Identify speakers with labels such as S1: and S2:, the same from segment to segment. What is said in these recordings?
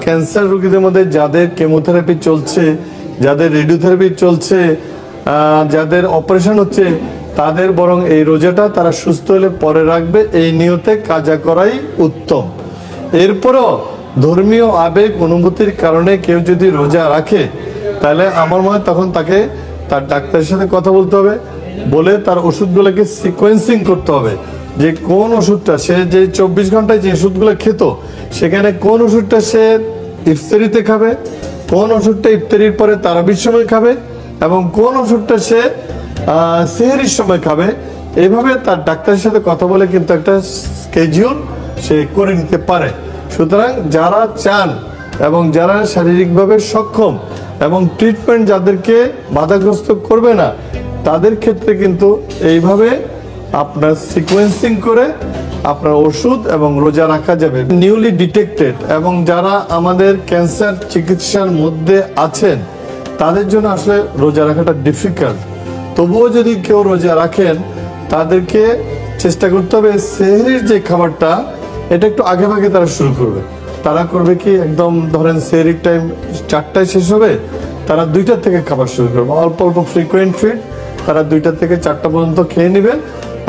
S1: Cancer রোগীদের মধ্যে যাদের কেমোথেরাপি চলছে, যাদের রেডিওথেরাপি চলছে, যাদের অপারেশন হচ্ছে, তাদের বরং এই রোজাটা তারা সুস্থ হলে পরে রাখবে, এই নিয়তে কাজা করাই উত্তম। এরপরও ধর্মীয় আবেগ অনুভূতির কারণে কেউ যদি রোজা রাখে, তাহলে আমার মনে হয় তখন তাকে তার ডাক্তারের সাথে কথা বলতে হবে, বলে তার ওষুধগুলোকে সিকোয়েন্সিং করতে হবে, যে কোন ওষুধটা সে যে 24 ঘন্টায় যে ওষুধগুলো খেত, সেখানে কোন ওষুধটা সে ইফতারিতে খাবে, কোন ওষুধটা ইফতারির পরে তারাবির সময় খাবে, এবং কোন ওষুধটা সে সেহরির সময় খাবে। এইভাবে তার ডাক্তারের সাথে কথা বলে কিন্তু একটা স্কেডিউল সে করে নিতে পারে। সুতরাং যারা চান এবং যারা শারীরিকভাবে সক্ষম এবং ট্রিটমেন্ট যাদেরকে বাধাগ্রস্ত করবে না, তাদের ক্ষেত্রে কিন্তু এইভাবে আপনার সিকোয়েন্সিং করে আপনার ওষুধ এবং রোজা রাখা যাবে। নিউলি ডিটেক্টেড এবং যারা আমাদের ক্যান্সার চিকিৎসার মধ্যে আছেন, তাদের জন্য আসলে রোজা রাখাটা ডিফিকাল্ট। তবুও যদি কেউ রোজা রাখেন, তাদেরকে চেষ্টা করতে হবে সেহরির যে খাবারটা, এটা একটু আগে ভাগে তারা শুরু করবে। তারা করবে কি, একদম ধরেন সেহরির টাইম 4টায় শেষ হবে, তারা 2টা থেকে খাবার শুরু করবে। অল্প অল্প ফ্রিকোয়েন্ট ফিড তারা 2টা থেকে 4টা পর্যন্ত খেয়ে নেবেন,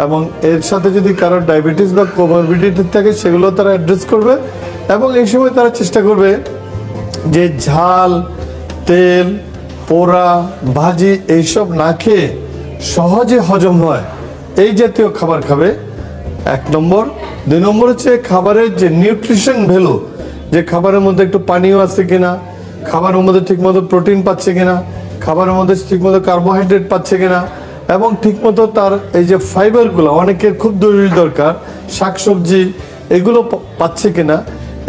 S1: এবং এর সাথে যদি কারোর ডায়াবেটিস বা কোমরবিডিটি থাকে, সেগুলো তারা অ্যাড্রেস করবে। এবং এই সময় তারা চেষ্টা করবে যে ঝাল, তেল, পোড়া, ভাজি এইসব না খেয়ে সহজে হজম হয় এই জাতীয় খাবার খাবে, 1 নম্বর। 2 নম্বর হচ্ছে খাবারের যে নিউট্রিশন ভ্যালু, যে খাবারের মধ্যে একটু পানিও আছে কিনা, খাবারের মধ্যে ঠিকমতো প্রোটিন পাচ্ছে কিনা, খাবারের মধ্যে ঠিকমতো কার্বোহাইড্রেট পাচ্ছে কিনা, এবং ঠিকমতো তার এই যে ফাইবারগুলো অনেকের খুব জরুরি দরকার, শাকসবজি এগুলো পাচ্ছে কিনা,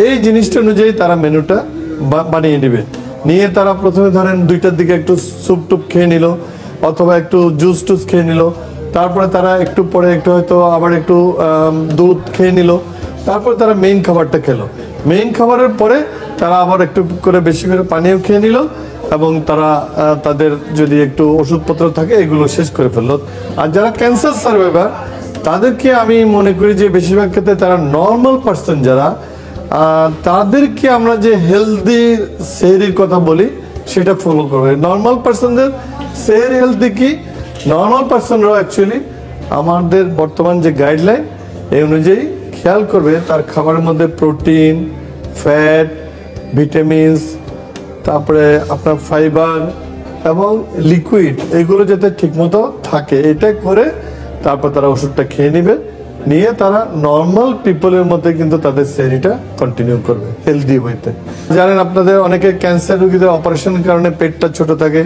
S1: এই জিনিসটা অনুযায়ী তারা মেনুটা বানিয়ে নেবে। নিয়ে তারা প্রথমে ধরেন 2টার দিকে একটু স্যুপ টুপ খেয়ে নিল, অথবা একটু জুস টুস খেয়ে নিল, তারপরে তারা একটু পরে একটু হয়তো আবার একটু দুধ খেয়ে নিল, তারপর তারা মেইন খাবারটা খেলো। মেইন খাবারের পরে তারা আবার একটু করে বেশি করে পানিও খেয়ে নিল, এবং তারা তাদের যদি একটু ওষুধপত্র থাকে এগুলো শেষ করে ফেললো। আর যারা ক্যান্সার সার্ভাইভার, তাদেরকে আমি মনে করি যে বেশিরভাগ ক্ষেত্রে তারা নর্মাল পার্সন যারা, তাদেরকে আমরা যে হেলদি সেহরির কথা বলি সেটা ফলো করবে। নর্মাল পার্সনদের সেহরি হেলদি কি, নর্মাল পার্সনরাও অ্যাকচুয়ালি আমাদের বর্তমান যে গাইডলাইন এই অনুযায়ী খেয়াল করবে তার খাবারের মধ্যে প্রোটিন, ফ্যাট, ভিটামিনস, তারপরে আপনার ফাইবার এবং লিকুইড এগুলো যাতে ঠিকমতো থাকে, এটা করে তারপর তারা ওষুধটা খেয়ে নেবে। নিয়ে তারা নর্মাল পিপলের মধ্যে কিন্তু তাদের সেহরিটা কন্টিনিউ করবে হেলদি ওয়েতে। জানেন আপনাদের অনেকে ক্যান্সার রোগীদের অপারেশনের কারণে পেটটা ছোট থাকে,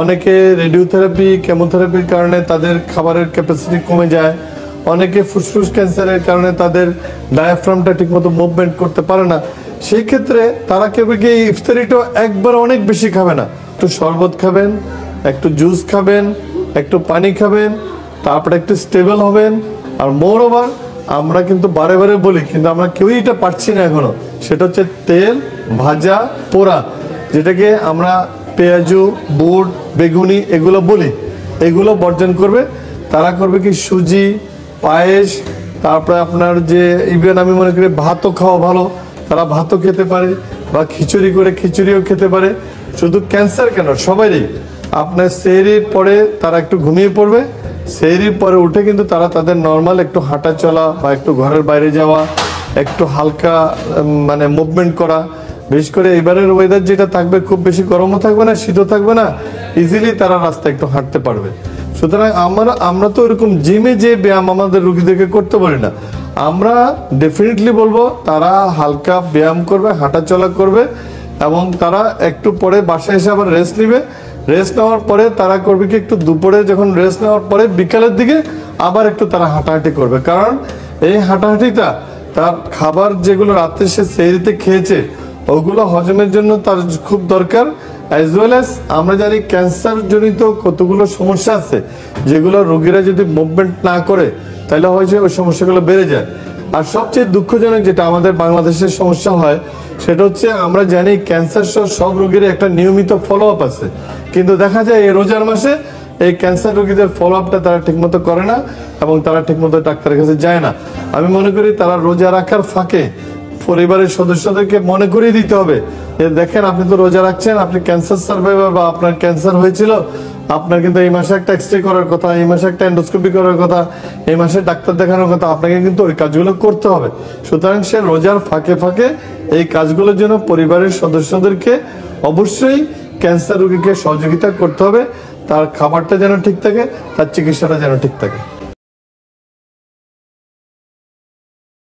S1: অনেকে রেডিওথেরাপি, কেমোথেরাপির কারণে তাদের খাবারের ক্যাপাসিটি কমে যায়, অনেকে ফুসফুস ক্যান্সারের কারণে তাদের ডায়াফ্রামটা ঠিকমতো মুভমেন্ট করতে পারে না। সেই ক্ষেত্রে তারা কেউ গিয়ে ইফতারিটা একবার অনেক বেশি খাবে না, একটু শরবত খাবেন, একটু জুস খাবেন, একটু পানি খাবেন, তারপরে একটু স্টেবল হবেন। আর মোর ওভার আমরা কিন্তু বারে বারে বলি, কিন্তু আমরা কেউই এটা পারছি না এখনো, সেটা হচ্ছে তেল, ভাজা, পোড়া, যেটাকে আমরা পেঁয়াজু, বুট, বেগুনি এগুলো বলি, এগুলো বর্জন করবে। তারা করবে কি সুজি, পায়েস, তারপরে আপনার যে ইভেন আমি মনে করি ভাতও খাওয়া ভালো, তারা ভাতও খেতে পারে, বা খিচুড়ি করে খিচুড়িও খেতে পারে। শুধু ক্যান্সার কেন, সবারই আপনার সেহরির পরে তারা একটু ঘুমিয়ে পড়বে, সেহরির পরে উঠে কিন্তু তারা তাদের নর্মাল একটু হাঁটা চলা বা একটু ঘরের বাইরে যাওয়া, একটু হালকা মানে মুভমেন্ট করা। বিশেষ করে এবারের ওয়েদার যেটা থাকবে, খুব বেশি গরমও থাকবে না, শীতও থাকবে না, ইজিলি তারা রাস্তায় একটু হাঁটতে পারবে। সুতরাং আমরা তো এরকম জিমে যে ব্যায়াম আমাদের রোগীদেরকে করতে পারি না, আমরা ডেফিনেটলি বলবো তারা হালকা ব্যায়াম করবে, হাঁটা চলা করবে, এবং তারা একটু পরে বাসায় এসে আবার রেস্ট নেবে। রেস্ট নেওয়ার পরে তারা করবে কি, একটু দুপুরে যখন রেস্ট নেওয়ার পরে বিকালের দিকে আবার একটু তারা হাঁটাহাঁটি করবে। কারণ এই হাঁটাহাঁটিটা তার খাবার যেগুলো রাত্রে সে সেহরিতে খেয়েছে ওগুলো হজমের জন্য তার খুব দরকার। অ্যাজ ওয়েল অ্যাজ আমরা জানি ক্যান্সার জনিত কতগুলো সমস্যা আছে, যেগুলো রোগীরা যদি মুভমেন্ট না করে তাহলে হয়েছে ওই সমস্যাগুলো বেড়ে যায়। আর সবচেয়ে দুঃখজনক যেটা আমাদের বাংলাদেশের সমস্যা হয়, সেটা হচ্ছে আমরা জানি ক্যান্সার সব রোগীর একটা নিয়মিত ফলো আপ আছে, কিন্তু দেখা যায় এই রোজার মাসে এই ক্যান্সার রোগীদের ফলো আপটা তারা ঠিকমতো করে না, এবং তারা ঠিকমতো ডাক্তারের কাছে যায় না। আমি মনে করি তারা রোজা রাখার ফাঁকে পরিবারের সদস্যদেরকে মনে করিয়ে দিতে হবে যে দেখেন আপনি তো রোজা রাখছেন, আপনি ক্যান্সার সার্ভাইভার বা আপনার ক্যান্সার হয়েছিল, আপনার কিন্তু এই মাসে একটা এক্সরে করার কথা, এই মাসে একটা এন্ডোস্কোপি করার কথা, এই মাসে ডাক্তার দেখানোর কথা, আপনাকে কিন্তু ওই কাজগুলো করতে হবে। সুতরাং সে রোজার ফাঁকে ফাঁকে এই কাজগুলোর জন্য পরিবারের সদস্যদেরকে অবশ্যই ক্যান্সার রোগীকে সহযোগিতা করতে হবে, তার খাবারটা যেন ঠিক থাকে, তার চিকিৎসাটা যেন ঠিক থাকে।